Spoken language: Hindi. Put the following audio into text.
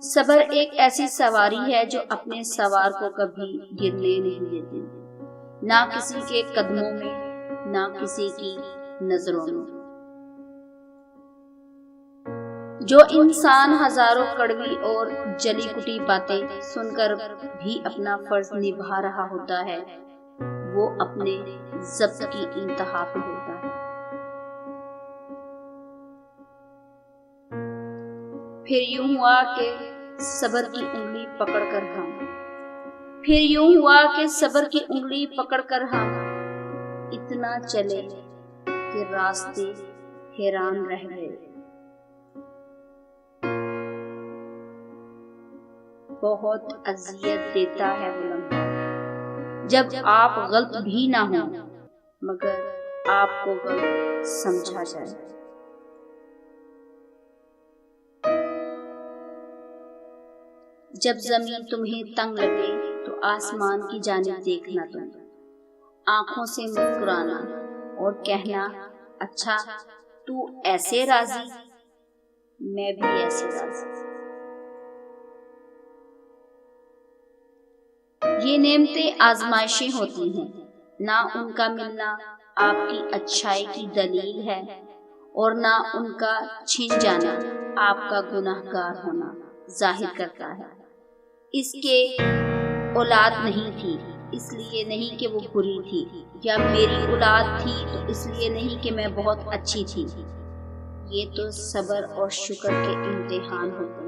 सब्र एक ऐसी सवारी है जो अपने सवार को कभी गिरने नहीं देती, ना किसी के कदमों में, ना किसी की नजरों में। जो इंसान हजारों कड़वी और जली कुटी बातें सुनकर भी अपना फर्ज निभा रहा होता है, वो अपने ज़ब्त की इंतहा पे होता है। फिर यूं हुआ कि सब्र की उंगली पकड़कर हम इतना चले कि रास्ते हैरान रह गए। बहुत अजियत देता है वो लम्हा जब आप गलत भी ना हो मगर आपको गलत समझा जाए। जब जमीन तुम्हें तंग लगे तो आसमान की जानिब देखना, तुम आंखों से मुस्कुराना और कहना, अच्छा तू ऐसे राजी, मैं भी ऐसे राजी। ये नेमतें आजमाइशें होती हैं, ना उनका मिलना आपकी अच्छाई की दलील है और ना उनका छिन जाना आपका गुनाहगार होना जाहिर करता है। इसके औलाद नहीं थी इसलिए नहीं कि वो बुरी थी, या मेरी औलाद थी तो इसलिए नहीं कि मैं बहुत अच्छी थी। ये तो सब्र और शुक्र के इम्तिहान होते हैं।